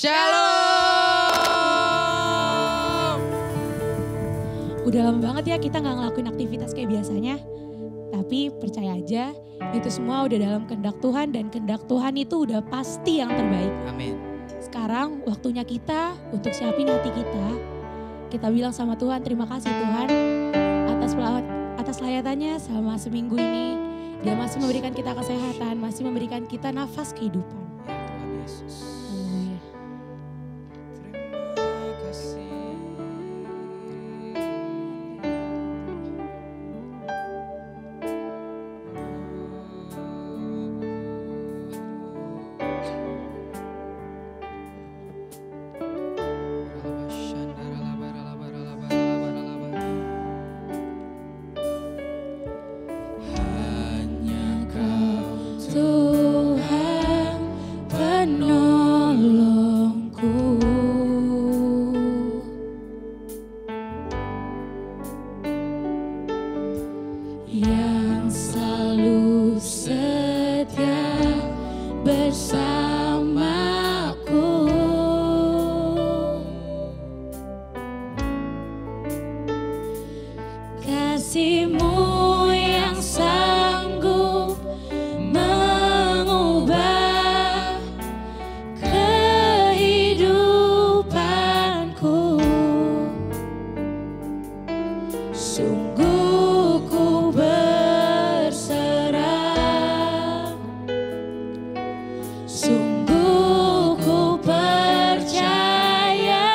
Shalom. Udah lama banget ya kita gak ngelakuin aktivitas kayak biasanya. Tapi percaya aja itu semua udah dalam kehendak Tuhan dan kehendak Tuhan itu udah pasti yang terbaik. Amin. Sekarang waktunya kita untuk siapin hati kita. Kita bilang sama Tuhan, terima kasih Tuhan atas layatannya selama seminggu ini. Dia masih memberikan kita kesehatan, masih memberikan kita nafas kehidupan. Ya Tuhan Yesus. Haleluya. Terima kasih. Hanya Kau Tuhan penolongku. Yang selalu setia bersamaku. Kasih-Mu yang sanggup mengubah kehidupanku. Sungguh ku berserah, sungguh ku percaya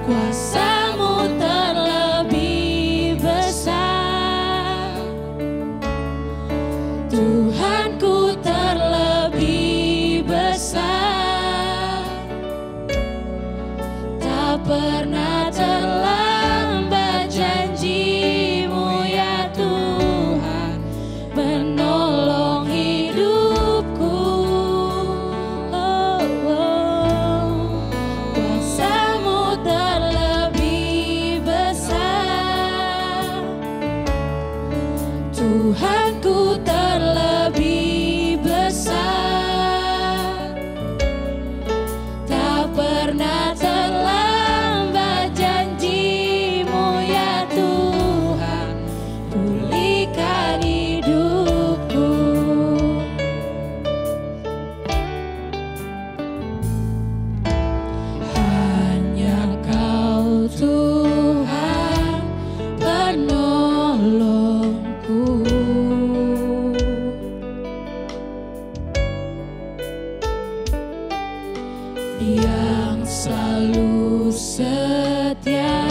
kuasa-Mu terlebih besar. Tuhanku terlebih besar, tak pernah terlambat janji-Mu ya Tuhan menolong hidupku. Kuasa-Mu terlebih besar, Tuhanku terlebih besar, tak pernah terlambat janji-Mu ya Tuhan pulihkan hidupku. Hanya Kau Tuhan penolongku. Yang selalu setia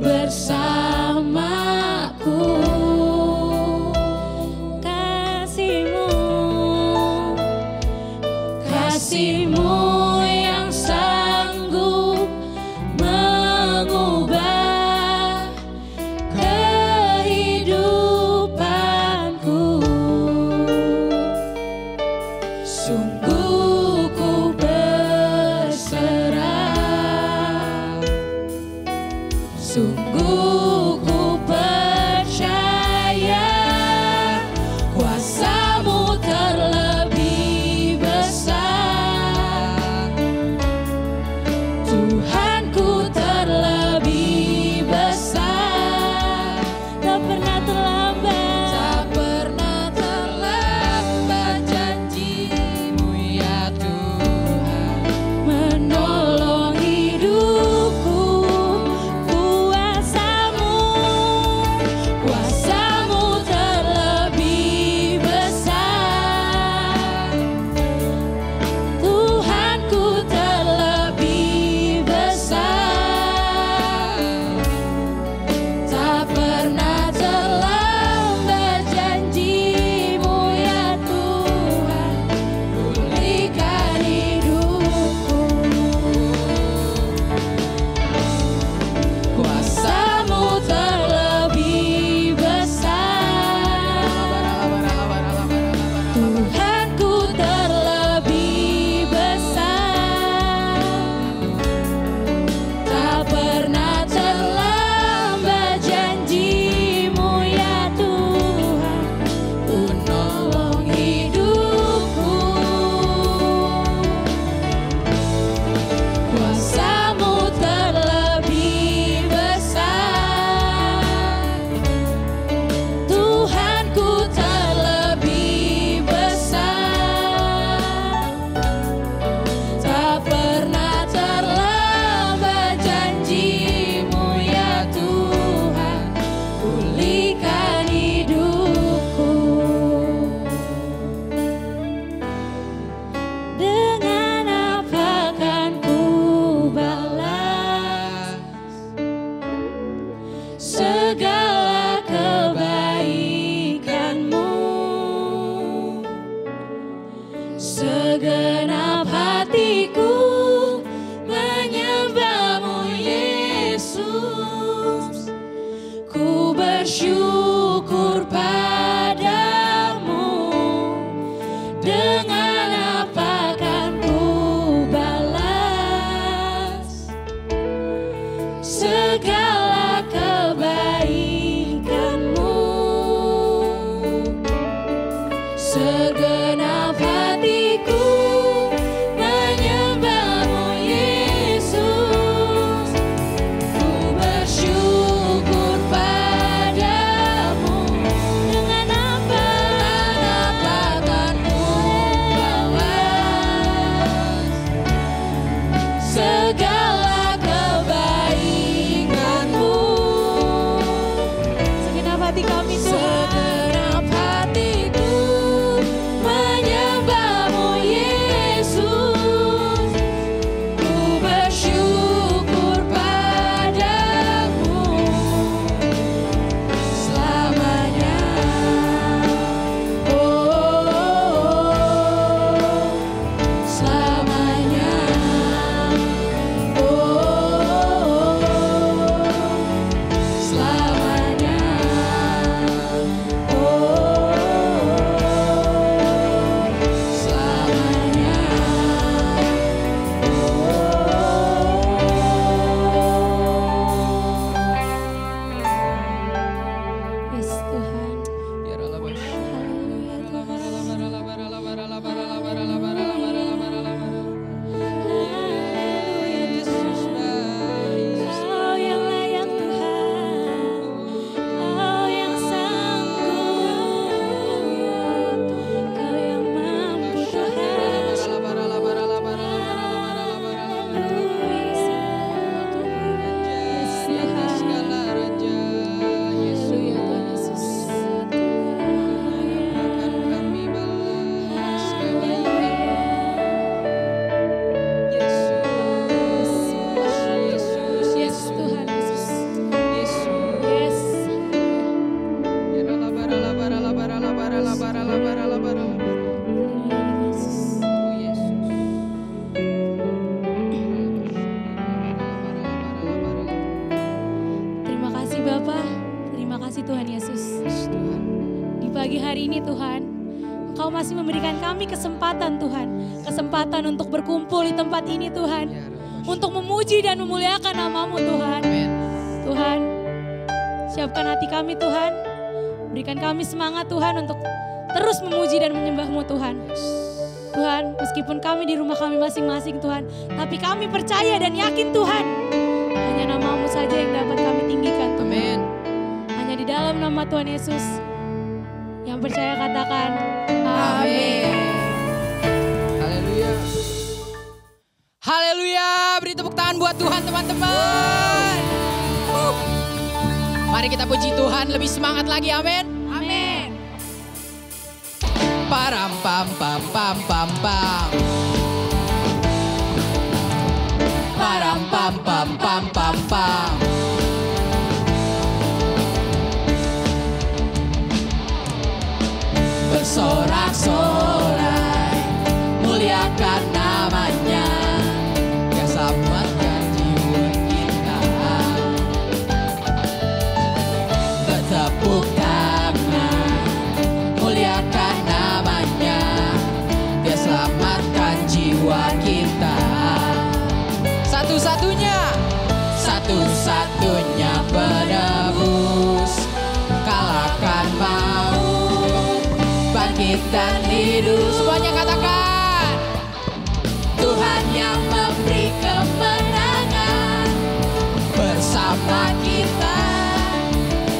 bersamaku. Kasih-Mu, kasih-Mu yang sanggup mengubah kehidupanku. Sungguh ku berserah, sungguh ku percaya kuasa-Mu terlebih besar. Segenap hatiku menyembah-Mu Yesus. Ku bersyukur padamu. Dengan apa kan ku balas segala kebaikan-Mu. Segenap hatiku menyembah-Mu Yesus. Ku bersyukur padamu. Dengan apa kan ku balas segala kebaikan-Mu. Segenap hati kami Tuhan. Segenap hatiku menyembah-Mu Yesus. Ku bersyukur padamu selamanya. Selamanya. Selamanya. Yes Tuhan. Haleluya Tuhan. Haleluya Tuhan. Kau yang layak Tuhan. Kau yang sanggup. Kau yang mampu Tuhan. Terima kasih Bapa, terima kasih Tuhan Yesus. Di pagi hari ini Tuhan, Engkau masih memberikan kami kesempatan Tuhan. Kesempatan untuk berkumpul di tempat ini Tuhan. Untuk memuji dan memuliakan nama-Mu Tuhan. Tuhan, siapkan hati kami Tuhan. Berikan kami semangat Tuhan untuk terus memuji dan menyembah-Mu Tuhan. Tuhan, meskipun kami di rumah kami masing-masing Tuhan, tapi kami percaya dan yakin Tuhan, hanya nama-Mu saja yang dapat kami tinggikan Tuhan. Amin. Hanya di dalam nama Tuhan Yesus. Yang percaya katakan Amin. Haleluya. Haleluya. Beri tepuk tangan buat Tuhan teman-teman. Mari kita puji Tuhan lebih semangat lagi. Amin. Amin. Param pam pam pam pam pam. Param pam pam pam pam pam. Bersorak-sorai muliakan namanya, Dia selamatkan jiwa kita. Bertepuk tangan muliakan namanya, Dia selamatkan jiwa kita. Satu-satunya penebus, kalahkan maut, bangkit dan hidup. Semuanya katakan, Tuhan yang memberi kemenangan bersama kita,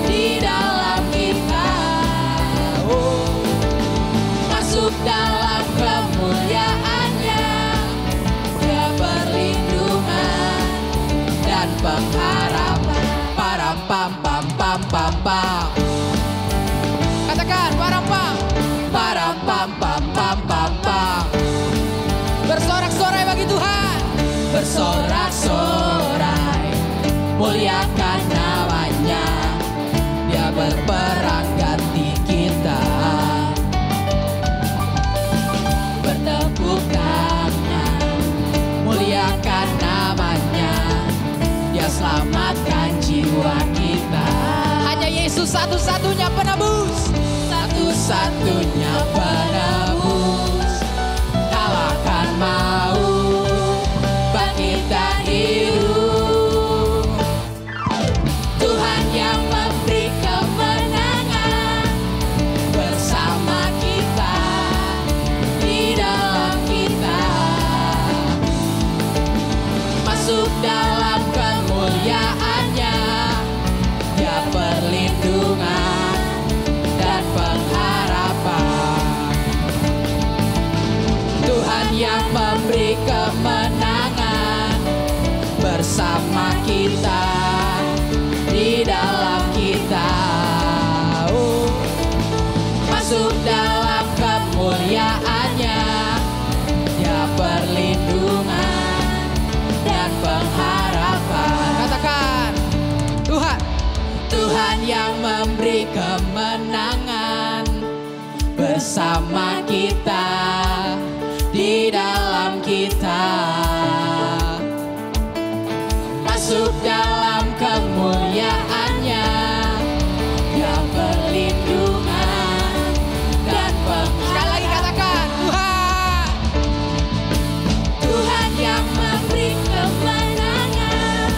di dalam kita. Masuk dalam kemuliaannya, Dia perlindungan dan pengharapan. Param pam pam pam pam pam. Katakan param pam. Param pam pam pam pam pam. Bersorak-sorai bagi Tuhan. Bersorak-sorai muliakan satu-satunya penebus, satu-satunya penebus. Kalahkan maut, bangkit dan hidup. Tuhan yang memberi kemenangan bersama kita, di dalam kita. Masuk dalam kemuliaan-Nya, Dia perlindungan dan pengharapan. Tuhan yang memberi kemenangan bersama kita, di dalam kita. Masuk dalam kemuliaan-Nya, Dia perlindungan dan pengharapan. Katakan, Tuhan, Tuhan yang memberi kemenangan bersama kita, di dalam kita. Masuk dalam kemuliaan-Nya, Dia perlindungan dan pengharapan. Sekali lagi katakan, Tuhan, Tuhan yang memberi kemenangan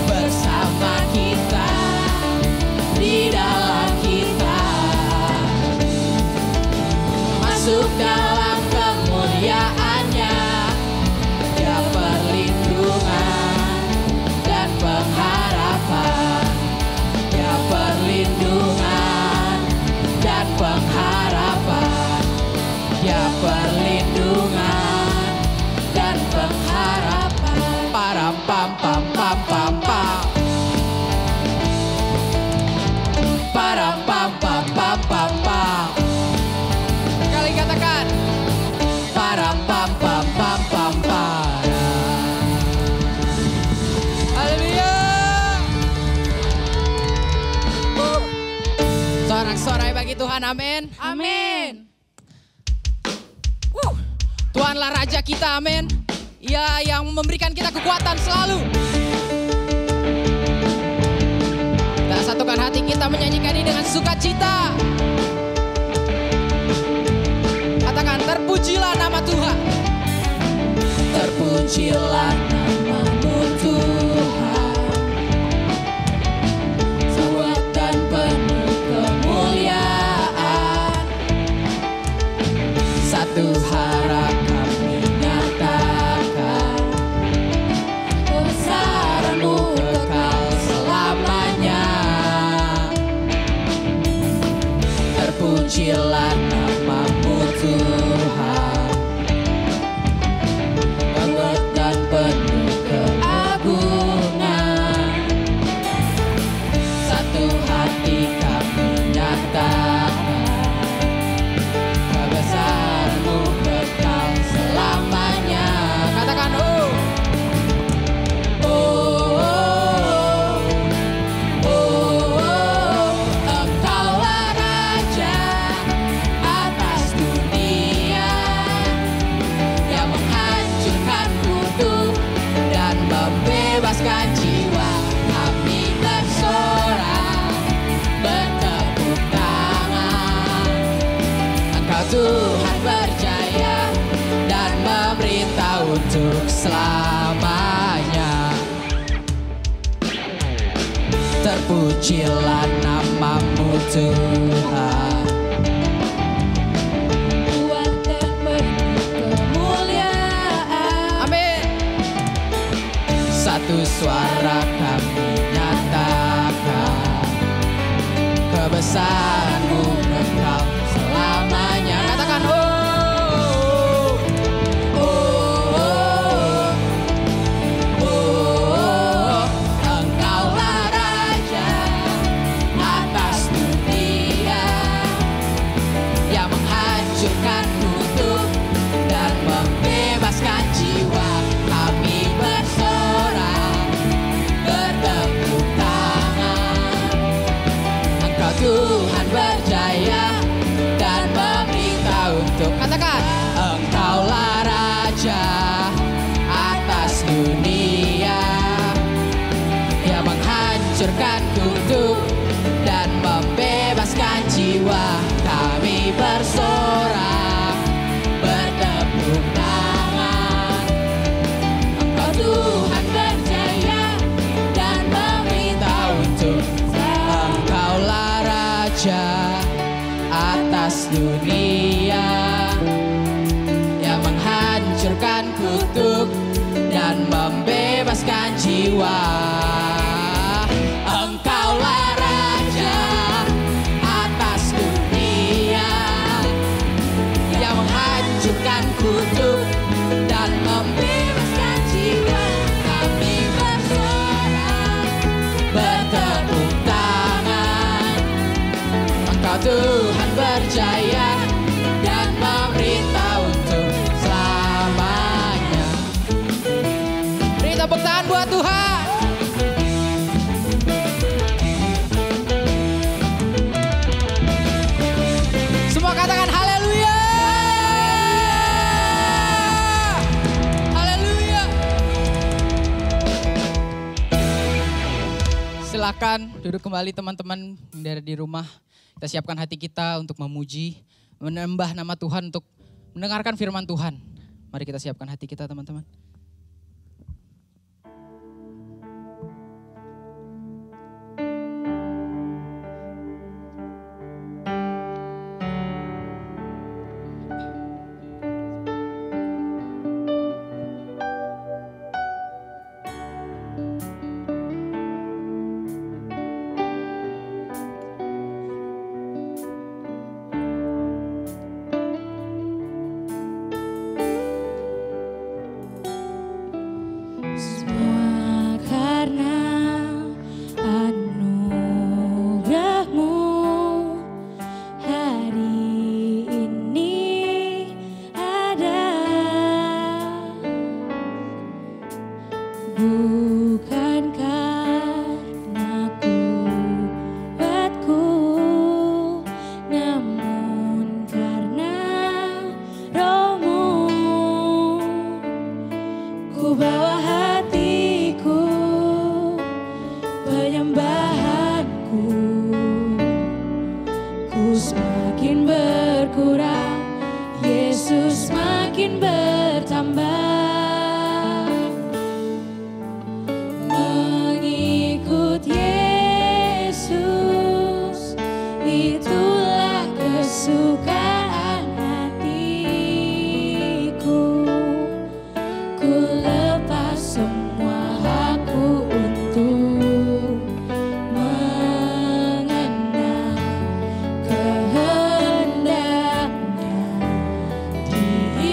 bersama kita, di dalam kita. Masuk dalam kemuliaan-Nya, Dia perlindungan dan pengharapan. Dia perlindungan dan pengharapan. Dia perlindungan dan pengharapan. Param pam pam pam pam pam. Param pam pam pam pam pam. Sekali katakan, param pam pam pam pam pam. Haleluya. Sorak-sorai bagi Tuhan, amin. Amin. Tuhanlah Raja kita, amin. Ia yang memberikan kita kekuatan selalu. Kita satukan hati kita menyanyikan ini dengan sukacita. Katakan, terpujilah nama Tuhan. Terpujilah nama-Mu Tuhan. Sewak dan penuh kemuliaan. Satu harap kami nyatakan, kebesaran-Mu kekal selamanya. Terpujilah nama-Mu Tuhan. Hebat dan penuh keagungan. Satu hati kami nyatakan, kebesaran-Mu kekal selamanya. Katakan, oh, oh, oh, oh, oh. Engkaulah Raja atas dunia, yang menghancurkan kudus dan membebaskan jiwa. Kami bersorak, bertepuk tangan. Engkau Tuhan berjaya dan memerintah untuk selamanya. Terpujilah nama-Mu Tuhan. Kuat dan penuh kemuliaan. Amin. Satu suara kami nyatakan, kebesaran-Mu kekal selamanya. Katakan, oh, oh, oh, oh, oh. Engkaulah Raja atas dunia, yang menghancurkan kutub dan membebaskan jiwa. Kami bersorak, bertepuk tangan. Engkau Tuhan berjaya dan memerintah untuk, katakan, Engkaulah Raja atas dunia, yang menghancurkan kutub dan membebaskan raja atas dunia, yang menghancurkan kutuk dan membebaskan jiwa. Engkaulah raja atas dunia, yang menghancurkan kutuk dan membebaskan jiwa. Kami bersorak, bertepuk tangan, Engkau Tuhan berjaya dan memerintah untuk selamanya. Beri tepuk tangan buat Tuhan. Semua katakan haleluya. Haleluya. Silakan duduk kembali teman-teman yang ada di rumah. Kita siapkan hati kita untuk memuji, menambah nama Tuhan, untuk mendengarkan firman Tuhan. Mari kita siapkan hati kita teman-teman. Kehendaknya di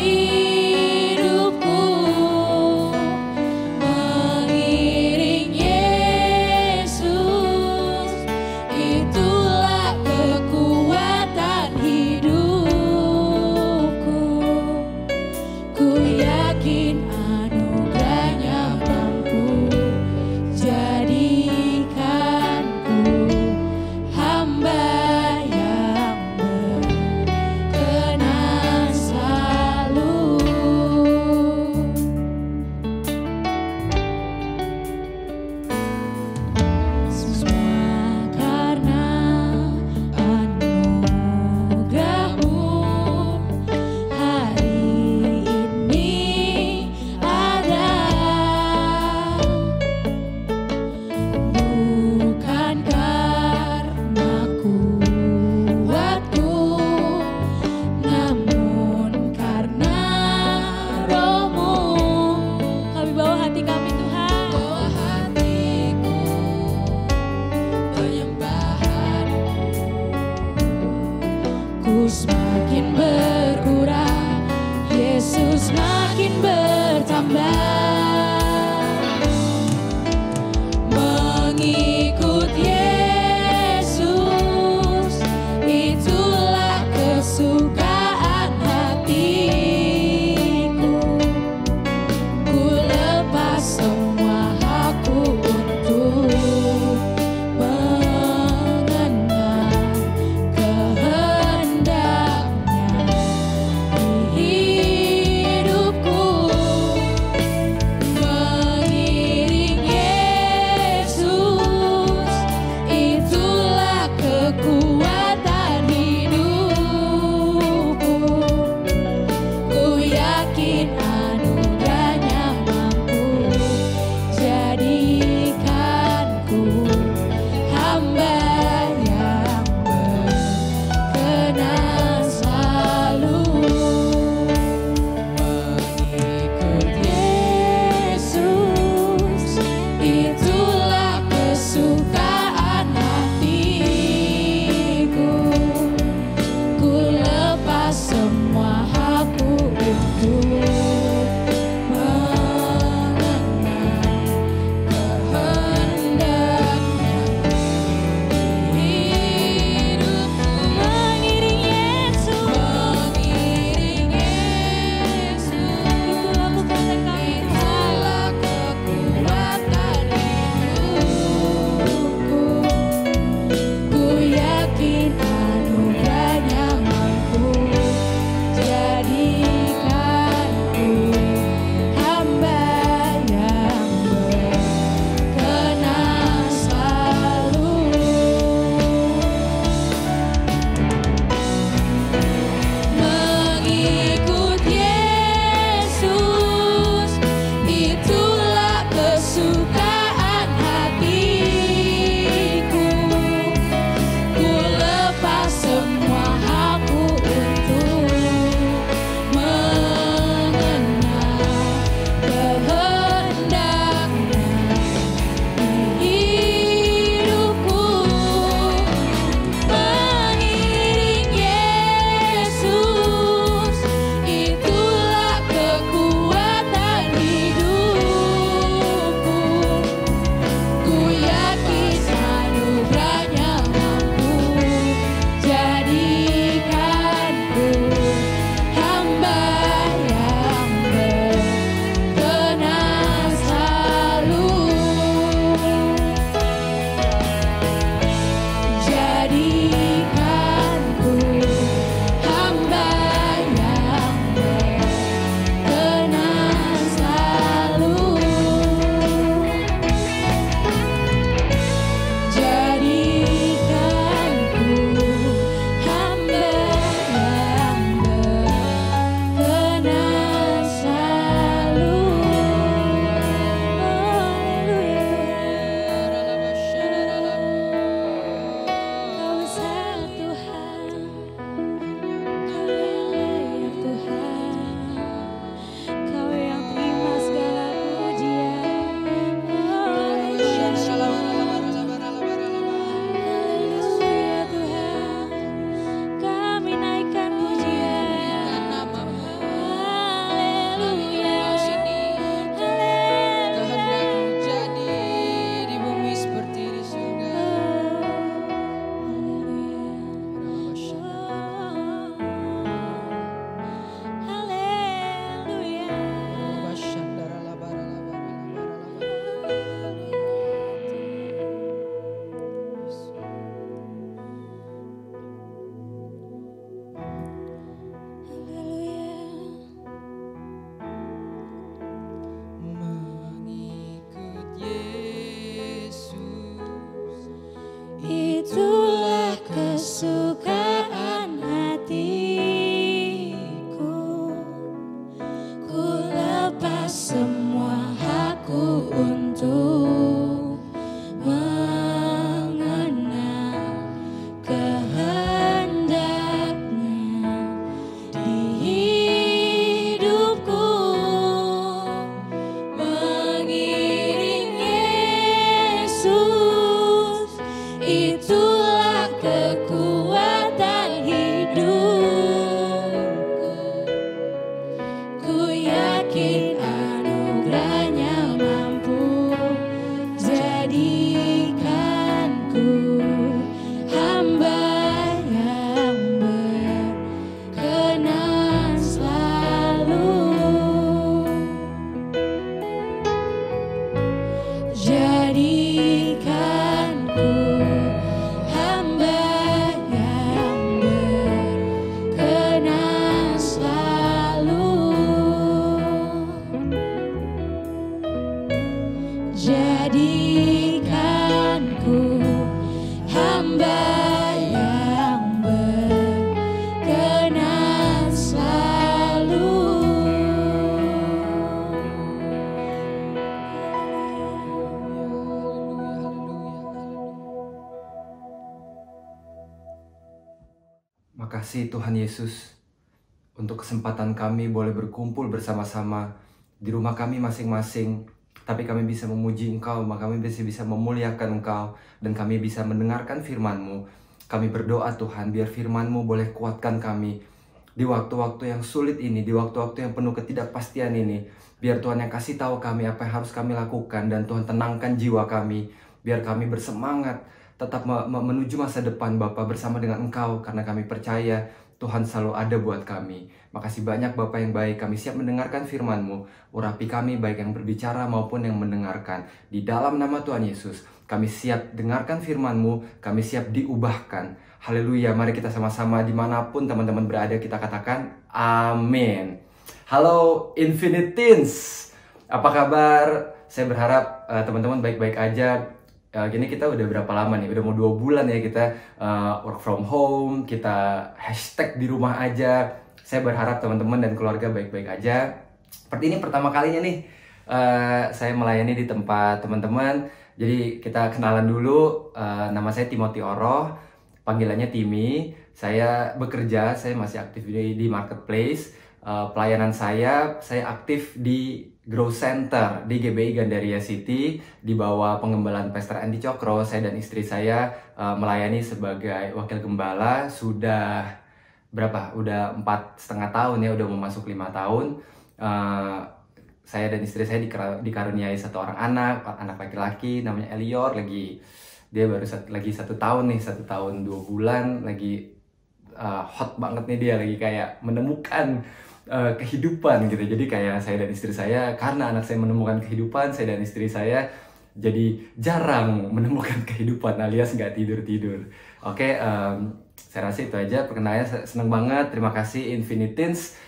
kasih Tuhan Yesus untuk kesempatan kami boleh berkumpul bersama-sama di rumah kami masing-masing. Tapi kami bisa memuji Engkau, maka kami bisa memuliakan Engkau, dan kami bisa mendengarkan firman-Mu. Kami berdoa Tuhan, biar firman-Mu boleh kuatkan kami di waktu-waktu yang sulit ini, di waktu-waktu yang penuh ketidakpastian ini. Biar Tuhan yang kasih tahu kami apa yang harus kami lakukan, dan Tuhan tenangkan jiwa kami. Biar kami bersemangat tetap menuju masa depan Bapa bersama dengan Engkau, karena kami percaya Tuhan selalu ada buat kami. Makasih banyak Bapa yang baik, kami siap mendengarkan firman-Mu. Urapi kami baik yang berbicara maupun yang mendengarkan. Di dalam nama Tuhan Yesus, kami siap dengarkan firman-Mu, kami siap diubahkan. Haleluya, mari kita sama-sama dimanapun teman-teman berada kita katakan amin. Halo Infinite Teens, apa kabar? Saya berharap teman-teman baik-baik aja. Gini kita udah berapa lama nih? Udah mau 2 bulan ya kita work from home, kita hashtag di rumah aja. Saya berharap teman-teman dan keluarga baik-baik aja. Seperti ini pertama kalinya nih saya melayani di tempat teman-teman. Jadi kita kenalan dulu. Nama saya Timothy Oroh, panggilannya Timmy. Saya bekerja, saya masih aktif di marketplace. Pelayanan saya aktif di Grow Center di GBI Gandaria City di bawah pengembalaan Pastor Andy Cokro. Saya dan istri saya melayani sebagai wakil gembala sudah berapa? Udah 4,5 tahun ya, udah mau masuk 5 tahun. Saya dan istri saya dikaruniai 1 orang anak laki-laki namanya Elior. Dia baru lagi 1 tahun nih, 1 tahun 2 bulan, lagi hot banget nih dia, lagi kayak menemukan kehidupan gitu. Jadi kayak saya dan istri saya, karena anak saya menemukan kehidupan, saya dan istri saya jadi jarang menemukan kehidupan alias nggak tidur-tidur. Oke, saya rasa itu aja perkenalannya. Seneng banget, terima kasih Infinite Teens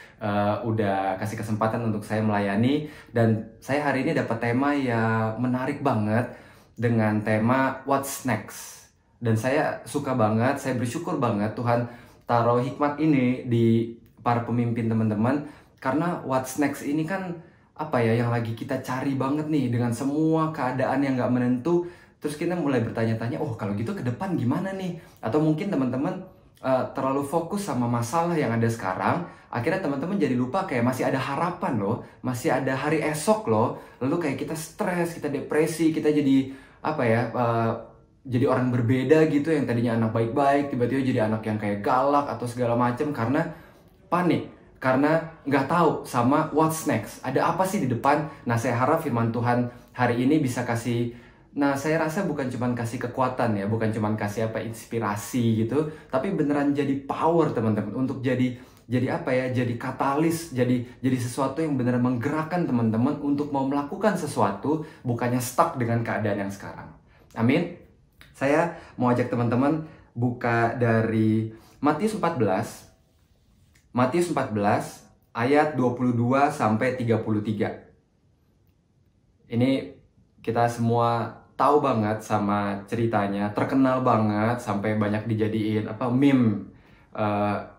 udah kasih kesempatan untuk saya melayani. Dan saya hari ini dapat tema yang menarik banget dengan tema What's Next. Dan saya suka banget, saya bersyukur banget Tuhan taruh hikmat ini di para pemimpin teman-teman, karena what's next ini kan apa ya yang lagi kita cari banget nih dengan semua keadaan yang nggak menentu. Terus kita mulai bertanya-tanya, oh kalau gitu ke depan gimana nih? Atau mungkin teman-teman terlalu fokus sama masalah yang ada sekarang, akhirnya teman-teman jadi lupa kayak masih ada harapan loh, masih ada hari esok loh. Lalu kayak kita stres, kita depresi, kita jadi apa ya? Jadi orang berbeda gitu, yang tadinya anak baik-baik tiba-tiba jadi anak yang kayak galak atau segala macam karena panik, karena nggak tahu sama what's next, ada apa sih di depan. Nah saya harap firman Tuhan hari ini bisa kasih, nah saya rasa bukan cuma kasih kekuatan ya, bukan cuma kasih apa inspirasi gitu, tapi beneran jadi power teman-teman, untuk jadi apa ya, jadi katalis, jadi sesuatu yang beneran menggerakkan teman-teman untuk mau melakukan sesuatu, bukannya stuck dengan keadaan yang sekarang. Amin. Saya mau ajak teman-teman buka dari Matius 14 ayat 22 sampai 33. Ini kita semua tahu banget sama ceritanya, terkenal banget sampai banyak dijadiin meme.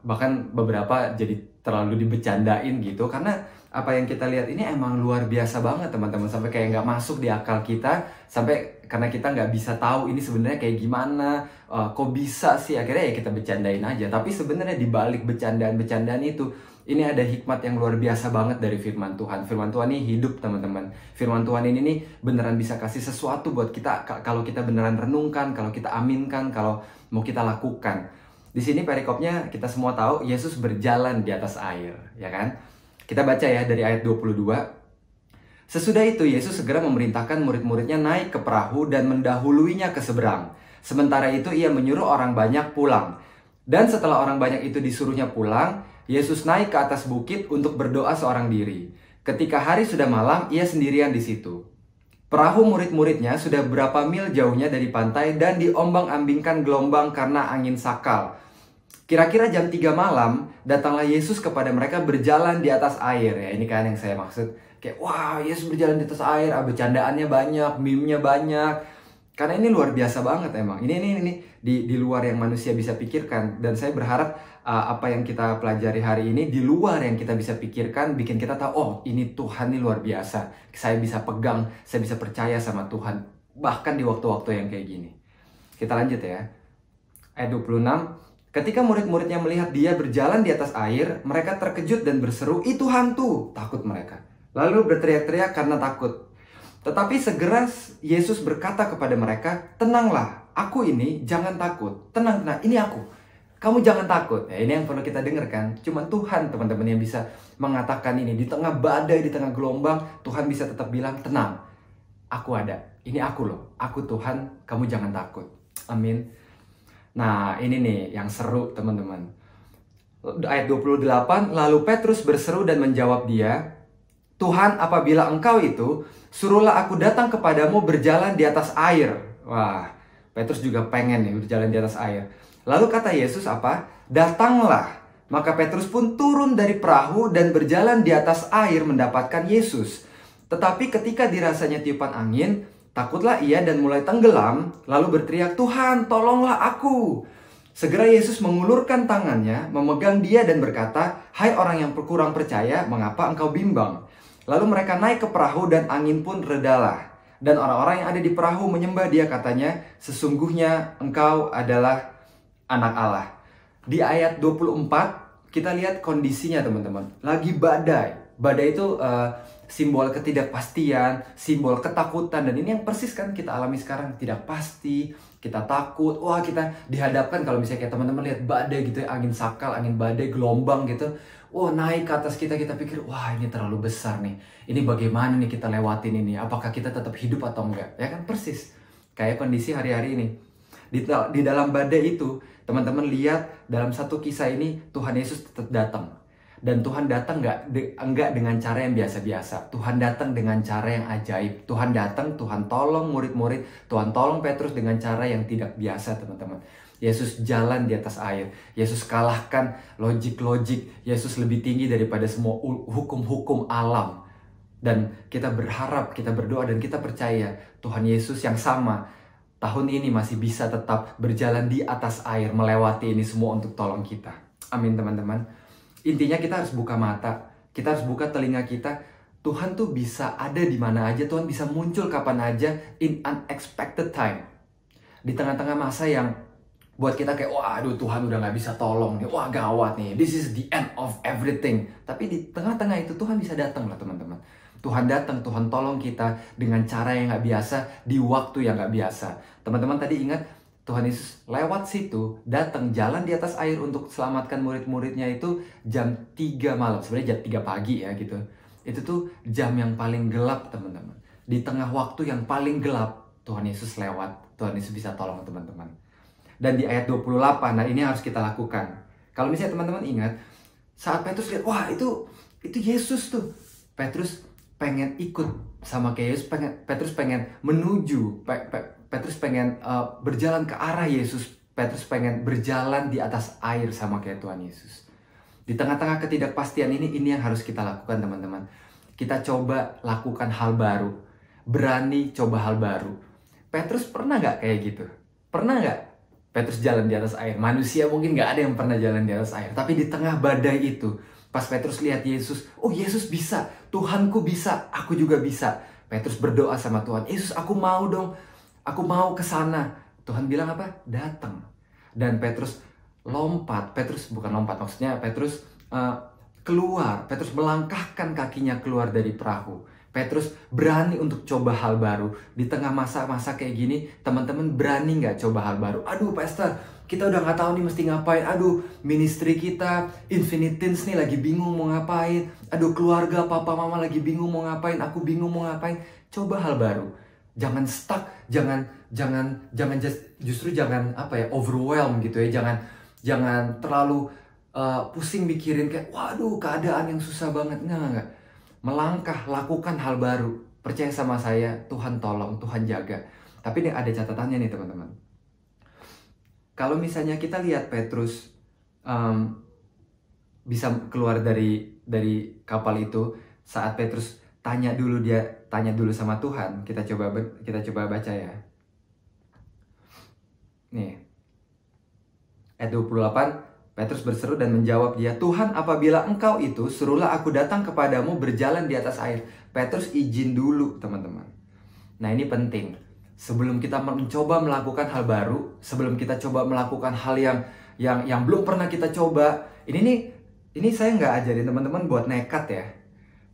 Bahkan beberapa jadi terlalu dibecandain gitu, karena apa yang kita lihat ini emang luar biasa banget teman-teman, sampai kayak nggak masuk di akal kita, sampai karena kita nggak bisa tahu ini sebenarnya kayak gimana, kok bisa sih, akhirnya ya kita bercandain aja. Tapi sebenarnya di balik bercandaan itu, ini ada hikmat yang luar biasa banget dari firman Tuhan. Firman Tuhan ini hidup teman-teman. Firman Tuhan ini nih beneran bisa kasih sesuatu buat kita kalau kita beneran renungkan, kalau kita aminkan, kalau mau kita lakukan. Di sini perikopnya kita semua tahu Yesus berjalan di atas air, ya kan? Kita baca ya dari ayat 22. Sesudah itu Yesus segera memerintahkan murid-muridnya naik ke perahu dan mendahuluinya ke seberang. Sementara itu ia menyuruh orang banyak pulang. Dan setelah orang banyak itu disuruhnya pulang, Yesus naik ke atas bukit untuk berdoa seorang diri. Ketika hari sudah malam, ia sendirian di situ. Perahu murid-muridnya sudah berapa mil jauhnya dari pantai dan diombang-ambingkan gelombang karena angin sakal. Kira-kira jam 3 malam, datanglah Yesus kepada mereka berjalan di atas air. Ya, ini kan yang saya maksud. Kayak, wah, Yesus berjalan di atas air, bercandaannya banyak, meme-nya banyak. Karena ini luar biasa banget emang. Ini di luar yang manusia bisa pikirkan. Dan saya berharap apa yang kita pelajari hari ini di luar yang kita bisa pikirkan, bikin kita tahu, oh ini Tuhan ini luar biasa. Saya bisa pegang, saya bisa percaya sama Tuhan. Bahkan di waktu-waktu yang kayak gini. Kita lanjut ya. Ayat 26. Ketika murid-muridnya melihat dia berjalan di atas air, mereka terkejut dan berseru, "Itu hantu!" Takut mereka. Lalu berteriak-teriak karena takut. Tetapi segera Yesus berkata kepada mereka, "Tenanglah, aku ini, jangan takut. Tenang, ini aku. Kamu jangan takut." Ya, ini yang perlu kita dengarkan. Cuma Tuhan, teman-teman, yang bisa mengatakan ini. Di tengah badai, di tengah gelombang, Tuhan bisa tetap bilang, "Tenang, aku ada. Ini aku loh. Aku Tuhan, kamu jangan takut." Amin. Nah, ini nih yang seru, teman-teman. Ayat 28, lalu Petrus berseru dan menjawab dia, "Tuhan, apabila engkau itu, suruhlah aku datang kepadamu berjalan di atas air." Wah, Petrus juga pengen nih berjalan di atas air. Lalu kata Yesus apa? "Datanglah." Maka Petrus pun turun dari perahu dan berjalan di atas air mendapatkan Yesus. Tetapi ketika dirasanya tiupan angin, takutlah ia dan mulai tenggelam, lalu berteriak, "Tuhan, tolonglah aku." Segera Yesus mengulurkan tangannya, memegang dia dan berkata, "Hai orang yang kurang percaya, mengapa engkau bimbang?" Lalu mereka naik ke perahu dan angin pun redalah. Dan orang-orang yang ada di perahu menyembah dia, katanya, "Sesungguhnya engkau adalah anak Allah." Di ayat 24 kita lihat kondisinya, teman-teman. Lagi badai. Badai itu simbol ketidakpastian, simbol ketakutan. Dan ini yang persis kan kita alami sekarang. Tidak pasti, kita takut. Wah, kita dihadapkan kalau misalnya kayak teman-teman lihat badai gitu ya, angin sakal, angin badai, gelombang gitu. Wah, naik ke atas kita pikir, wah ini terlalu besar nih. Ini bagaimana nih kita lewatin ini? Apakah kita tetap hidup atau enggak? Ya kan persis. Kayak kondisi hari-hari ini. Di dalam badai itu, teman-teman lihat dalam satu kisah ini, Tuhan Yesus tetap datang. Dan Tuhan datang enggak dengan cara yang biasa-biasa. Tuhan datang dengan cara yang ajaib. Tuhan datang, Tuhan tolong murid-murid, Tuhan tolong Petrus dengan cara yang tidak biasa, teman-teman. Yesus jalan di atas air. Yesus kalahkan logik-logik. Yesus lebih tinggi daripada semua hukum-hukum alam. Dan kita berharap, kita berdoa, dan kita percaya Tuhan Yesus yang sama tahun ini masih bisa tetap berjalan di atas air, melewati ini semua untuk tolong kita. Amin, teman-teman. Intinya kita harus buka mata, kita harus buka telinga kita. Tuhan tuh bisa ada di mana aja, Tuhan bisa muncul kapan aja, in unexpected time. Di tengah-tengah masa yang buat kita kayak, waduh Tuhan udah gak bisa tolong nih, wah gawat nih, this is the end of everything. Tapi di tengah-tengah itu Tuhan bisa datang lah, teman-teman. Tuhan datang, Tuhan tolong kita dengan cara yang gak biasa, di waktu yang gak biasa. Teman-teman tadi ingat, Tuhan Yesus lewat situ, datang jalan di atas air untuk selamatkan murid-muridnya itu jam 3 malam. Sebenarnya jam 3 pagi ya gitu. Itu tuh jam yang paling gelap, teman-teman. Di tengah waktu yang paling gelap, Tuhan Yesus lewat. Tuhan Yesus bisa tolong teman-teman. Dan di ayat 28, nah ini harus kita lakukan. Kalau misalnya teman-teman ingat, saat Petrus lihat, wah itu Yesus tuh. Petrus pengen ikut sama kayak Yesus, Petrus pengen menuju, Petrus pengen berjalan ke arah Yesus. Petrus pengen berjalan di atas air sama kayak Tuhan Yesus. Di tengah-tengah ketidakpastian ini yang harus kita lakukan, teman-teman. Kita coba lakukan hal baru. Berani coba hal baru. Petrus pernah gak kayak gitu? Pernah gak Petrus jalan di atas air? Manusia mungkin gak ada yang pernah jalan di atas air. Tapi di tengah badai itu, pas Petrus lihat Yesus, oh Yesus bisa, Tuhanku bisa, aku juga bisa. Petrus berdoa sama Tuhan, Yesus aku mau dong, aku mau ke sana. Tuhan bilang apa? Datang. Dan Petrus lompat, Petrus keluar. Petrus melangkahkan kakinya keluar dari perahu. Petrus berani untuk coba hal baru. Di tengah masa-masa kayak gini, teman-teman berani nggak coba hal baru? Aduh pastor, kita udah nggak tahu nih mesti ngapain. Aduh, ministry kita, Infinite Teens nih lagi bingung mau ngapain. Aduh, keluarga, papa, mama lagi bingung mau ngapain. Aku bingung mau ngapain. Coba hal baru. Jangan stuck, jangan overwhelm gitu ya. Jangan terlalu pusing mikirin kayak, waduh keadaan yang susah banget. Enggak. Melangkah, lakukan hal baru. Percaya sama saya, Tuhan tolong, Tuhan jaga. Tapi ada catatannya nih teman-teman. Kalau misalnya kita lihat Petrus bisa keluar dari kapal itu, saat Petrus tanya dulu sama Tuhan. Kita coba baca ya. Nih. Ayat 28, Petrus berseru dan menjawab dia, Tuhan apabila engkau itu, suruhlah aku datang kepadamu berjalan di atas air. Petrus izin dulu, teman-teman. Nah ini penting. Sebelum kita mencoba melakukan hal baru, sebelum kita coba melakukan hal yang belum pernah kita coba. Ini saya nggak ajarin teman-teman buat nekat ya.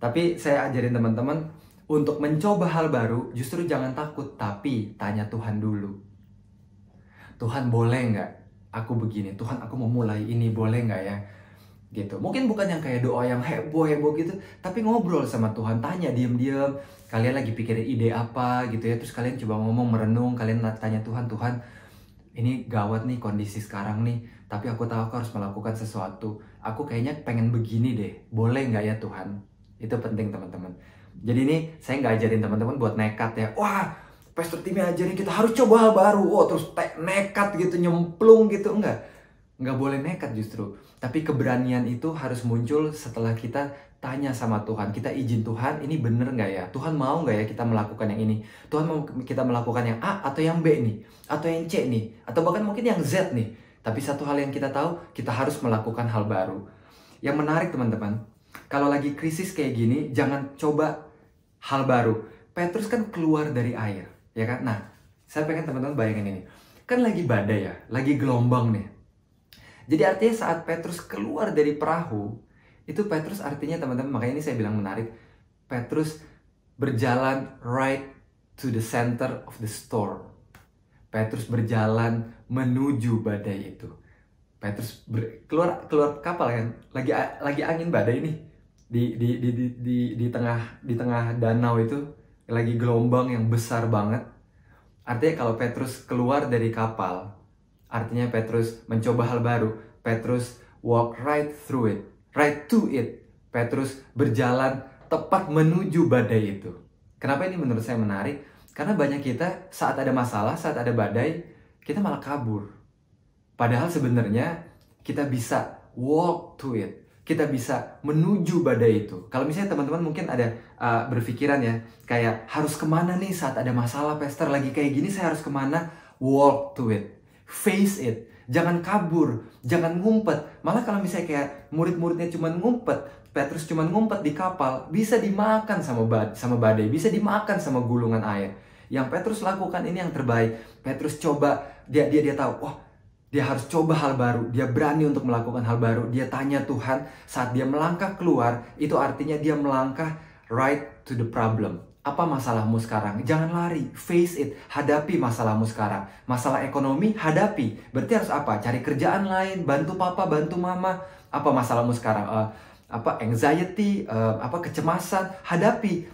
Tapi saya ajarin teman-teman untuk mencoba hal baru, justru jangan takut, tapi tanya Tuhan dulu. Tuhan boleh nggak aku begini? Tuhan aku mau mulai ini, boleh nggak ya? Gitu. Mungkin bukan yang kayak doa yang heboh-heboh gitu, tapi ngobrol sama Tuhan, tanya diam-diam. Kalian lagi pikirin ide apa gitu ya, terus kalian coba ngomong, merenung, kalian tanya Tuhan, Tuhan ini gawat nih kondisi sekarang nih, tapi aku tahu aku harus melakukan sesuatu. Aku kayaknya pengen begini deh, boleh nggak ya Tuhan? Itu penting teman-teman. Jadi ini saya nggak ajarin teman-teman buat nekat ya. Wah, Pastor Timmy ajarin kita harus coba hal baru. Oh, terus nekat gitu, nyemplung gitu. Nggak boleh nekat justru. Tapi keberanian itu harus muncul setelah kita tanya sama Tuhan. Kita izin Tuhan, ini bener nggak ya? Tuhan mau nggak ya kita melakukan yang ini? Tuhan mau kita melakukan yang A atau yang B nih? Atau yang C nih? Atau bahkan mungkin yang Z nih? Tapi satu hal yang kita tahu, kita harus melakukan hal baru. Yang menarik teman-teman, kalau lagi krisis kayak gini, jangan coba hal baru. Petrus kan keluar dari air, ya kan? Nah, saya pengen teman-teman bayangin ini. Kan lagi badai ya, lagi gelombang nih. Jadi artinya saat Petrus keluar dari perahu, itu Petrus artinya teman-teman, makanya ini saya bilang menarik. Petrus berjalan right to the center of the storm. Petrus berjalan menuju badai itu. Petrus keluar kapal kan, lagi angin badai nih. Di tengah danau itu lagi gelombang yang besar banget. Artinya kalau Petrus keluar dari kapal, artinya Petrus mencoba hal baru. Petrus walk right through it, right to it. Petrus berjalan tepat menuju badai itu. Kenapa ini menurut saya menarik? Karena banyak kita saat ada masalah, saat ada badai, kita malah kabur. Padahal sebenarnya kita bisa walk to it. Kita bisa menuju badai itu. Kalau misalnya teman-teman mungkin ada berpikiran ya, kayak harus kemana nih saat ada masalah, Pastor lagi kayak gini saya harus kemana? Walk to it, face it, jangan kabur, jangan ngumpet. Malah kalau misalnya kayak murid-muridnya cuma ngumpet, Petrus cuma ngumpet di kapal, bisa dimakan sama badai, bisa dimakan sama gulungan air. Yang Petrus lakukan ini yang terbaik. Petrus coba, dia tahu, wah, dia harus coba hal baru, dia berani untuk melakukan hal baru. Dia tanya Tuhan, saat dia melangkah keluar, itu artinya dia melangkah right to the problem. Apa masalahmu sekarang? Jangan lari, face it, hadapi masalahmu sekarang. Masalah ekonomi, hadapi. Berarti harus apa? Cari kerjaan lain, bantu papa, bantu mama. Apa masalahmu sekarang? Anxiety, kecemasan, hadapi.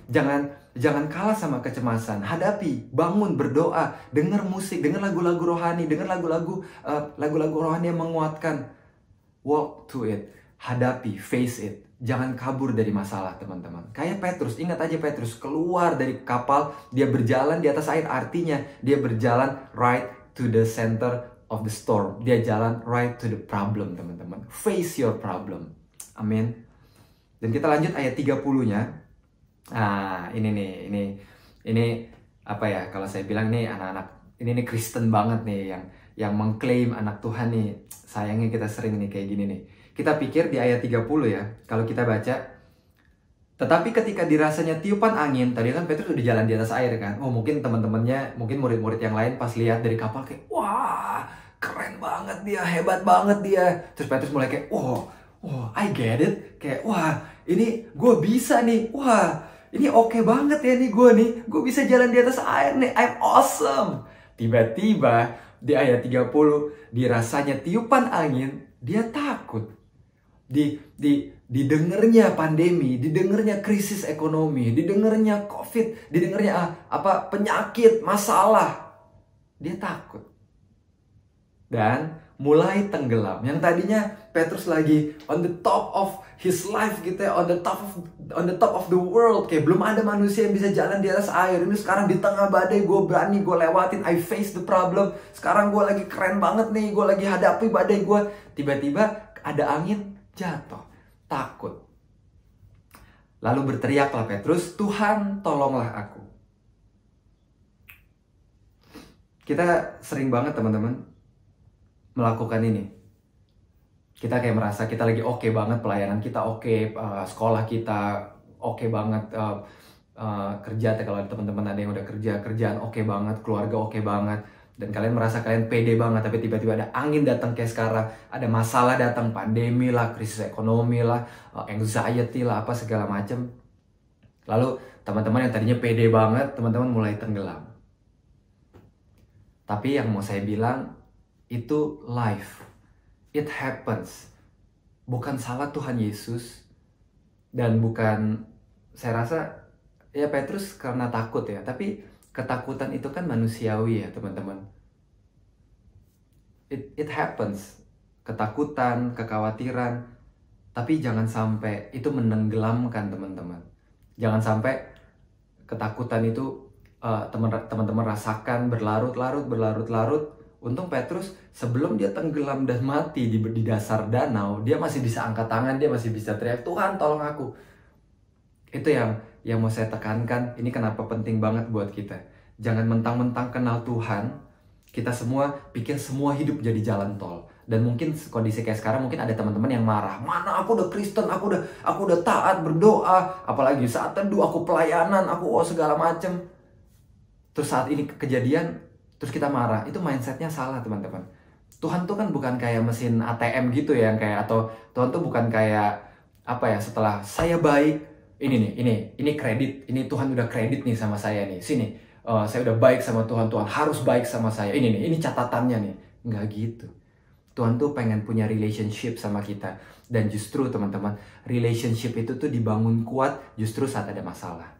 Jangan kalah sama kecemasan, hadapi, bangun, berdoa, dengar musik, dengar lagu-lagu rohani, dengar lagu-lagu rohani yang menguatkan. Walk to it, hadapi, face it. Jangan kabur dari masalah, teman-teman. Kayak Petrus, ingat aja Petrus keluar dari kapal, dia berjalan di atas air, artinya dia berjalan right to the center of the storm. Dia jalan right to the problem, teman-teman. Face your problem. Amin. Dan kita lanjut ayat 30-nya. Nah, ini apa ya, kalau saya bilang nih anak-anak ini Kristen banget nih yang mengklaim anak Tuhan nih. Sayangnya kita sering nih kayak gini nih. Kita pikir di ayat 30 ya, kalau kita baca, tetapi ketika dirasanya tiupan angin, tadi kan Petrus udah jalan di atas air kan. Oh, mungkin teman-temannya, mungkin murid-murid yang lain pas lihat dari kapal kayak, wah, keren banget dia, hebat banget dia. Terus Petrus mulai kayak, oh, I get it. Kayak, wah, ini gue bisa nih. Wah, ini oke banget ya nih gue nih. Gue bisa jalan di atas air nih. I'm awesome. Tiba-tiba di ayat 30, dirasanya tiupan angin, dia takut. Didengarnya pandemi, didengarnya krisis ekonomi, didengarnya COVID, didengarnya penyakit, masalah. Dia takut. Dan mulai tenggelam. Yang tadinya Petrus lagi on the top of his life gitu ya, on the top of the world, kayak belum ada manusia yang bisa jalan di atas air. Ini sekarang di tengah badai, gue berani, gue lewatin, I face the problem. Sekarang gue lagi keren banget nih, gue lagi hadapi badai gue. Tiba-tiba ada angin, jatuh, takut. Lalu berteriaklah Petrus, Tuhan tolonglah aku. Kita sering banget teman-teman melakukan ini. Kita kayak merasa kita lagi oke banget, pelayanan kita oke, sekolah kita oke banget, kerja kalau teman-teman ada yang udah kerja, kerjaan oke banget, keluarga oke banget. Dan kalian merasa kalian pede banget, tapi tiba-tiba ada angin datang kayak sekarang, ada masalah datang, pandemi lah, krisis ekonomi lah, anxiety lah, apa segala macam. Lalu teman-teman yang tadinya pede banget, teman-teman mulai tenggelam. Tapi yang mau saya bilang, itu life. It happens. Bukan salah Tuhan Yesus, dan bukan, saya rasa, ya Petrus karena takut ya, tapi ketakutan itu kan manusiawi ya teman-teman. It happens. Ketakutan, kekhawatiran. Tapi jangan sampai itu menenggelamkan teman-teman. Jangan sampai ketakutan itu teman-teman rasakan berlarut-larut. Untung Petrus sebelum dia tenggelam dan mati di dasar danau, dia masih bisa angkat tangan, dia masih bisa teriak, Tuhan tolong aku. Itu yang mau saya tekankan. Ini kenapa penting banget buat kita. Jangan mentang-mentang kenal Tuhan, kita semua pikir semua hidup jadi jalan tol. Dan mungkin kondisi kayak sekarang mungkin ada teman-teman yang marah. Mana aku udah Kristen, aku udah taat berdoa, apalagi saat teduh aku pelayanan, aku segala macem. Terus saat ini kejadian, terus kita marah. Itu mindsetnya salah teman-teman. Tuhan tuh kan bukan kayak mesin ATM gitu ya, kayak, atau Tuhan tuh bukan kayak apa ya, setelah saya baik, ini kredit, ini Tuhan udah kredit nih sama saya nih, sini, saya udah baik sama Tuhan, Tuhan harus baik sama saya, ini catatannya nih. Nggak gitu. Tuhan tuh pengen punya relationship sama kita. Dan justru teman-teman, relationship itu tuh dibangun kuat justru saat ada masalah.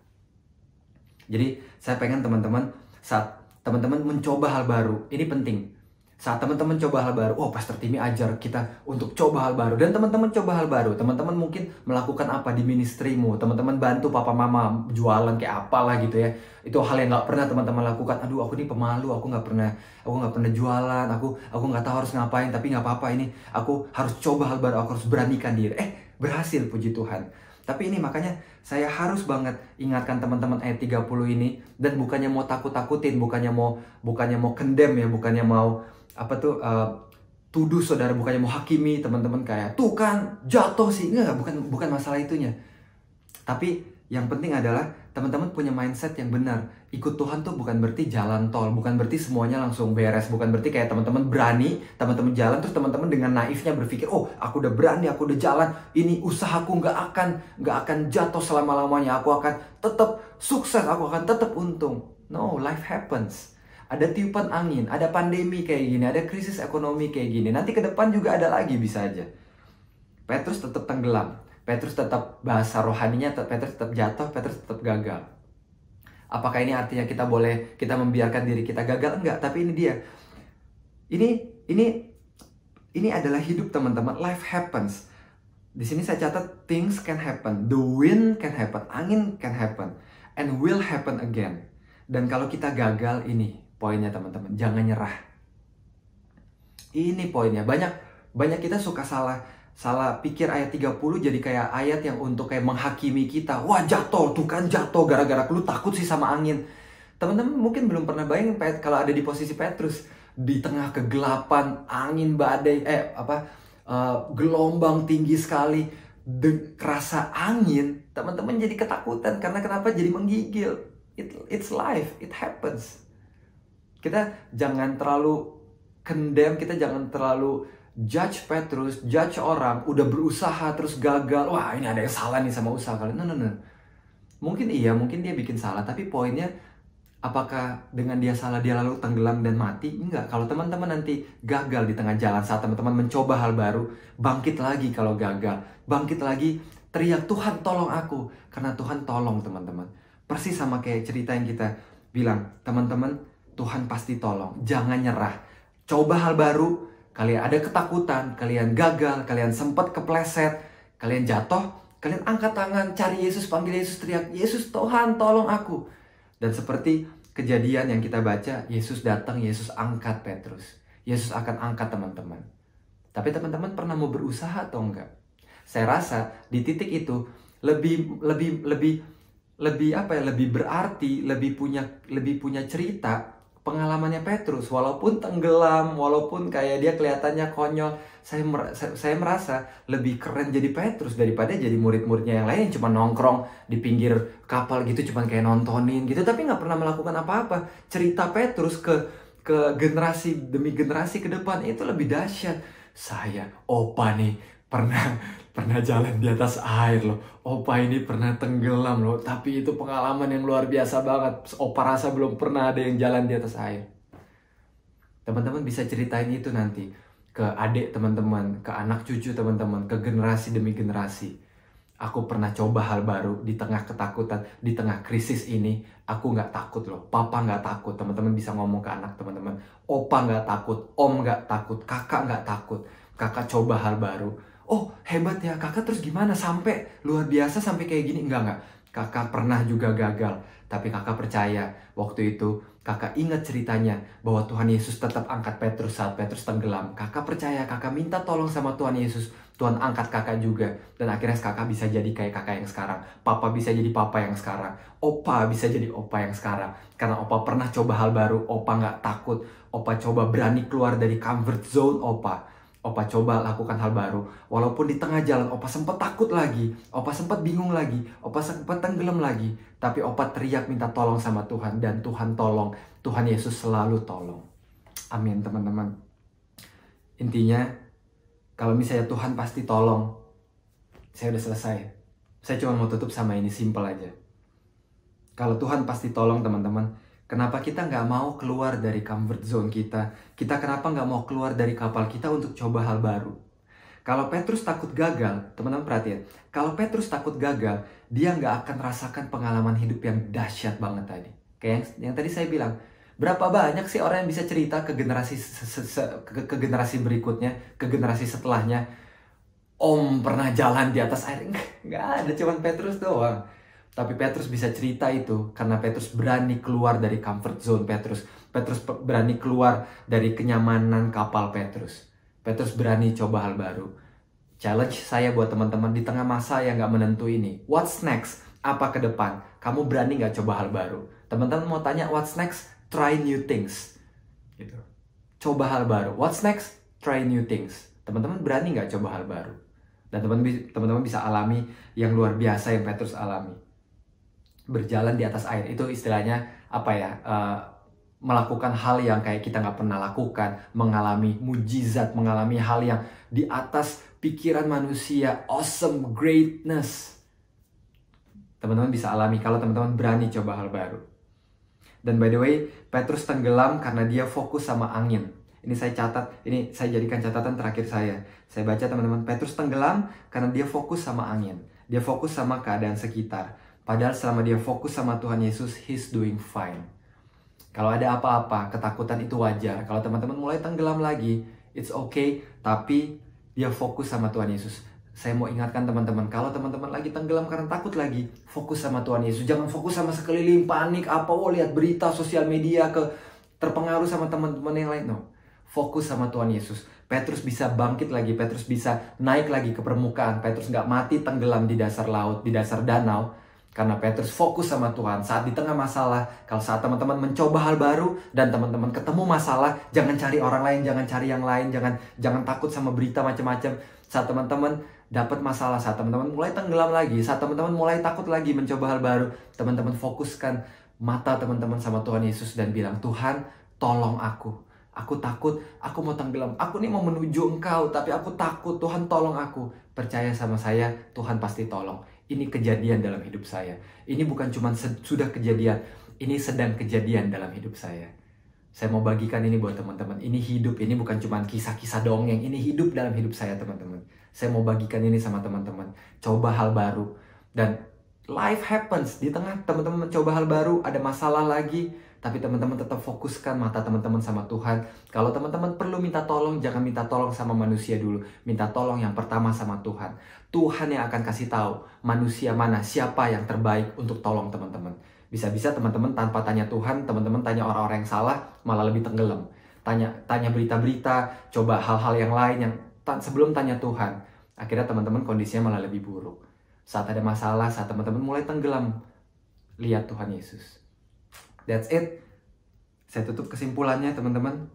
Jadi saya pengen teman-teman, saat teman-teman mencoba hal baru, ini penting. Saat teman-teman coba hal baru, Pastor Timmy ajar kita untuk coba hal baru. Dan teman-teman coba hal baru, teman-teman mungkin melakukan apa di ministrimu, teman-teman bantu papa mama jualan kayak apalah gitu ya. Itu hal yang nggak pernah teman-teman lakukan. Aduh, aku ini pemalu, aku nggak pernah jualan, aku nggak tahu harus ngapain, tapi nggak apa-apa, ini aku harus coba hal baru, aku harus beranikan diri. Berhasil, puji Tuhan. Tapi ini makanya saya harus banget ingatkan teman-teman ayat 30 ini, dan bukannya mau takut-takutin, bukannya mau condemn ya, bukannya mau tuduh saudara, bukannya mau hakimi teman-teman kayak tuh kan jatuh sih, bukan masalah itunya. Tapi yang penting adalah teman-teman punya mindset yang benar. Ikut Tuhan tuh bukan berarti jalan tol, bukan berarti semuanya langsung beres, bukan berarti kayak teman-teman berani, teman-teman jalan terus teman-teman dengan naifnya berpikir, aku udah berani, aku udah jalan, ini usahaku nggak akan jatuh selama-lamanya, aku akan tetap sukses, aku akan tetap untung. No, life happens. Ada tiupan angin, ada pandemi kayak gini, ada krisis ekonomi kayak gini. Nanti ke depan juga ada lagi, bisa aja. Petrus tetap tenggelam. Petrus tetap bahasa rohaninya, Petrus tetap jatuh, Petrus tetap gagal. Apakah ini artinya kita membiarkan diri kita gagal? Enggak, tapi ini dia. Ini adalah hidup teman-teman. Life happens. Di sini saya catat things can happen. The wind can happen. Angin can happen. And will happen again. Dan kalau kita gagal, ini poinnya teman-teman, jangan nyerah. Ini poinnya. Banyak kita suka salah pikir ayat 30 jadi kayak ayat yang untuk kayak menghakimi kita. Wah, jatuh, tuh kan jatuh gara-gara lu takut sih sama angin. Teman-teman mungkin belum pernah bayangin kalau ada di posisi Petrus, di tengah kegelapan, angin badai, gelombang tinggi sekali, kerasa angin, teman-teman jadi ketakutan karena kenapa? Jadi menggigil. It's life, it happens. Kita jangan terlalu condemn, kita jangan terlalu judge Petrus, judge orang, udah berusaha terus gagal. Wah, ini ada yang salah nih sama usaha kalian. No. Mungkin iya, mungkin dia bikin salah, tapi poinnya apakah dengan dia salah dia lalu tenggelam dan mati? Enggak. Kalau teman-teman nanti gagal di tengah jalan saat teman-teman mencoba hal baru, bangkit lagi kalau gagal. Bangkit lagi, teriak, Tuhan tolong aku. Karena Tuhan tolong teman-teman. Persis sama kayak cerita yang kita bilang, teman-teman, Tuhan pasti tolong. Jangan nyerah. Coba hal baru, kalian ada ketakutan, kalian gagal, kalian sempat kepleset, kalian jatuh, kalian angkat tangan, cari Yesus, panggil Yesus, teriak, Yesus Tuhan tolong aku. Dan seperti kejadian yang kita baca, Yesus datang, Yesus angkat Petrus. Yesus akan angkat teman-teman. Tapi teman-teman pernah mau berusaha atau enggak? Saya rasa di titik itu lebih berarti, lebih punya cerita pengalamannya Petrus. Walaupun tenggelam, walaupun kayak dia kelihatannya konyol, saya merasa lebih keren jadi Petrus daripada jadi murid-muridnya yang lain yang cuma nongkrong di pinggir kapal gitu, cuma kayak nontonin gitu, tapi nggak pernah melakukan apa-apa. Cerita Petrus ke generasi demi generasi ke depan itu lebih dahsyat. Saya, opa nih pernah jalan di atas air loh. Opa ini pernah tenggelam loh. Tapi itu pengalaman yang luar biasa banget. Opa rasa belum pernah ada yang jalan di atas air. Teman-teman bisa ceritain itu nanti ke adik teman-teman, ke anak cucu teman-teman, ke generasi demi generasi. Aku pernah coba hal baru di tengah ketakutan, di tengah krisis ini. Aku nggak takut loh, papa nggak takut. Teman-teman bisa ngomong ke anak teman-teman. Opa nggak takut, om nggak takut, kakak nggak takut. Kakak coba hal baru. Oh hebat ya kakak, terus gimana sampai luar biasa sampai kayak gini? Enggak. Kakak pernah juga gagal. Tapi kakak percaya waktu itu kakak ingat ceritanya bahwa Tuhan Yesus tetap angkat Petrus saat Petrus tenggelam. Kakak percaya, kakak minta tolong sama Tuhan Yesus. Tuhan angkat kakak juga. Dan akhirnya kakak bisa jadi kayak kakak yang sekarang. Papa bisa jadi papa yang sekarang. Opa bisa jadi opa yang sekarang. Karena opa pernah coba hal baru. Opa nggak takut. Opa coba berani keluar dari comfort zone opa. Opa coba lakukan hal baru. Walaupun di tengah jalan opa sempat takut lagi. Opa sempat bingung lagi. Opa sempat tenggelam lagi. Tapi opa teriak minta tolong sama Tuhan. Dan Tuhan tolong. Tuhan Yesus selalu tolong. Amin teman-teman. Intinya, kalau misalnya Tuhan pasti tolong, saya udah selesai. Saya cuma mau tutup sama ini, simple aja. Kalau Tuhan pasti tolong teman-teman, kenapa kita nggak mau keluar dari comfort zone kita? Kita kenapa nggak mau keluar dari kapal kita untuk coba hal baru? Kalau Petrus takut gagal, teman-teman perhatian. Kalau Petrus takut gagal, dia nggak akan rasakan pengalaman hidup yang dahsyat banget tadi. Kayak yang tadi saya bilang, berapa banyak sih orang yang bisa cerita ke generasi ke generasi berikutnya, ke generasi setelahnya, om pernah jalan di atas air? Nggak ada, cuman Petrus doang. Tapi Petrus bisa cerita itu karena Petrus berani keluar dari comfort zone Petrus. Petrus berani keluar dari kenyamanan kapal Petrus. Petrus berani coba hal baru. Challenge saya buat teman-teman di tengah masa yang nggak menentu ini. What's next? Apa ke depan? Kamu berani nggak coba hal baru? Teman-teman mau tanya what's next? Try new things. Gitu. Coba hal baru. What's next? Try new things. Teman-teman berani nggak coba hal baru? Dan teman-teman bisa alami yang luar biasa yang Petrus alami. Berjalan di atas air. Itu istilahnya apa ya? Melakukan hal yang kayak kita nggak pernah lakukan. Mengalami mujizat. Mengalami hal yang di atas pikiran manusia. Awesome greatness. Teman-teman bisa alami kalau teman-teman berani coba hal baru. Dan by the way, Petrus tenggelam karena dia fokus sama angin. Ini saya catat, ini saya jadikan catatan terakhir saya. Saya baca teman-teman, Petrus tenggelam karena dia fokus sama angin. Dia fokus sama keadaan sekitar. Padahal selama dia fokus sama Tuhan Yesus, he's doing fine. Kalau ada apa-apa, ketakutan itu wajar. Kalau teman-teman mulai tenggelam lagi, it's okay. Tapi dia fokus sama Tuhan Yesus. Saya mau ingatkan teman-teman, kalau teman-teman lagi tenggelam karena takut lagi, fokus sama Tuhan Yesus. Jangan fokus sama sekeliling, panik, lihat berita, sosial media, terpengaruh sama teman-teman yang lain. No, fokus sama Tuhan Yesus. Petrus bisa bangkit lagi, Petrus bisa naik lagi ke permukaan. Petrus nggak mati tenggelam di dasar laut, di dasar danau. Karena Petrus fokus sama Tuhan. Saat di tengah masalah, kalau saat teman-teman mencoba hal baru, dan teman-teman ketemu masalah, jangan cari orang lain, jangan cari yang lain, jangan takut sama berita macam-macam. Saat teman-teman dapat masalah, saat teman-teman mulai tenggelam lagi, saat teman-teman mulai takut lagi mencoba hal baru, teman-teman fokuskan mata teman-teman sama Tuhan Yesus dan bilang, Tuhan tolong aku. Aku takut, aku mau tenggelam. Aku nih mau menuju Engkau, tapi aku takut. Tuhan tolong aku. Percaya sama saya, Tuhan pasti tolong. Ini kejadian dalam hidup saya. Ini bukan cuma sudah kejadian, ini sedang kejadian dalam hidup saya. Saya mau bagikan ini buat teman-teman. Ini hidup, ini bukan cuma kisah-kisah dongeng. Ini hidup dalam hidup saya teman-teman. Saya mau bagikan ini sama teman-teman. Coba hal baru. Dan life happens. Di tengah teman-teman mencoba hal baru, ada masalah lagi. Tapi teman-teman tetap fokuskan mata teman-teman sama Tuhan. Kalau teman-teman perlu minta tolong, jangan minta tolong sama manusia dulu. Minta tolong yang pertama sama Tuhan. Tuhan yang akan kasih tahu manusia mana, siapa yang terbaik untuk tolong teman-teman. Bisa-bisa teman-teman tanpa tanya Tuhan, teman-teman tanya orang-orang yang salah, malah lebih tenggelam. Tanya berita-berita, coba hal-hal yang lain yang sebelum tanya Tuhan. Akhirnya teman-teman kondisinya malah lebih buruk. Saat ada masalah, saat teman-teman mulai tenggelam, lihat Tuhan Yesus. That's it. Saya tutup kesimpulannya teman-teman.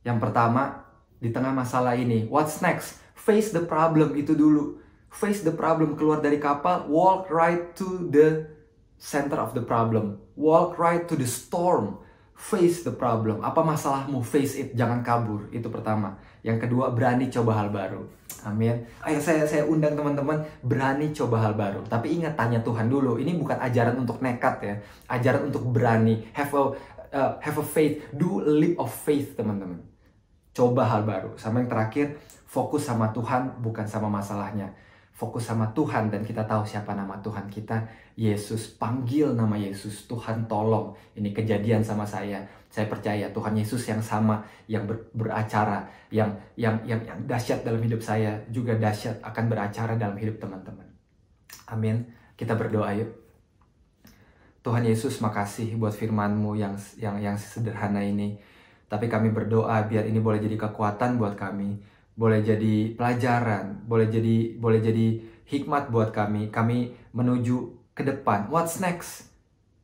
Yang pertama, di tengah masalah ini, what's next? Face the problem itu dulu. Face the problem, keluar dari kapal, walk right to the center of the problem. Walk right to the storm. face the problem. Apa masalahmu? Face it, jangan kabur. Itu pertama. Yang kedua, berani coba hal baru. Amin. Ayo saya undang teman-teman berani coba hal baru. Tapi ingat, tanya Tuhan dulu. Ini bukan ajaran untuk nekat ya. Ajaran untuk berani. Have a faith. Do a leap of faith, teman-teman. Coba hal baru. Sama yang terakhir, fokus sama Tuhan, bukan sama masalahnya. Fokus sama Tuhan, dan kita tahu siapa nama Tuhan kita, Yesus. Panggil nama Yesus, Tuhan tolong. Ini kejadian sama saya. Saya percaya Tuhan Yesus yang sama, yang beracara, yang dahsyat dalam hidup saya, juga dahsyat akan beracara dalam hidup teman-teman. Amin. Kita berdoa yuk. Tuhan Yesus, makasih buat firman-Mu yang sederhana ini. Tapi kami berdoa biar ini boleh jadi kekuatan buat kami, boleh jadi pelajaran, boleh jadi hikmat buat kami. Kami menuju ke depan. What's next?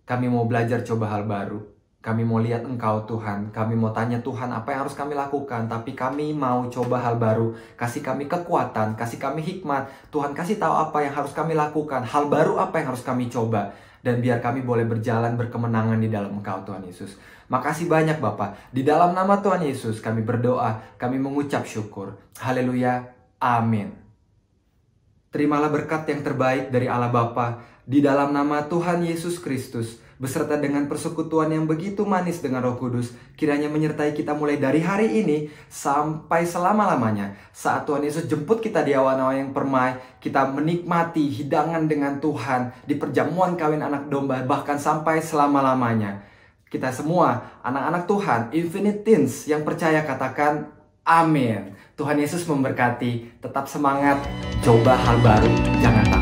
Kami mau belajar coba hal baru. Kami mau lihat Engkau Tuhan. Kami mau tanya Tuhan apa yang harus kami lakukan. Tapi kami mau coba hal baru. Kasih kami kekuatan, kasih kami hikmat. Tuhan kasih tahu apa yang harus kami lakukan. Hal baru apa yang harus kami coba. Dan biar kami boleh berjalan berkemenangan di dalam Engkau Tuhan Yesus. Makasih banyak Bapa. Di dalam nama Tuhan Yesus kami berdoa. Kami mengucap syukur. Haleluya. Amin. Terimalah berkat yang terbaik dari Allah Bapa. Di dalam nama Tuhan Yesus Kristus. Beserta dengan persekutuan yang begitu manis dengan Roh Kudus, kiranya menyertai kita mulai dari hari ini sampai selama-lamanya. Saat Tuhan Yesus jemput kita di awan-awan yang permai, kita menikmati hidangan dengan Tuhan di perjamuan kawin anak domba, bahkan sampai selama-lamanya. Kita semua, anak-anak Tuhan, Infinite Teens yang percaya katakan amin. Tuhan Yesus memberkati, tetap semangat, coba hal baru, jangan takut.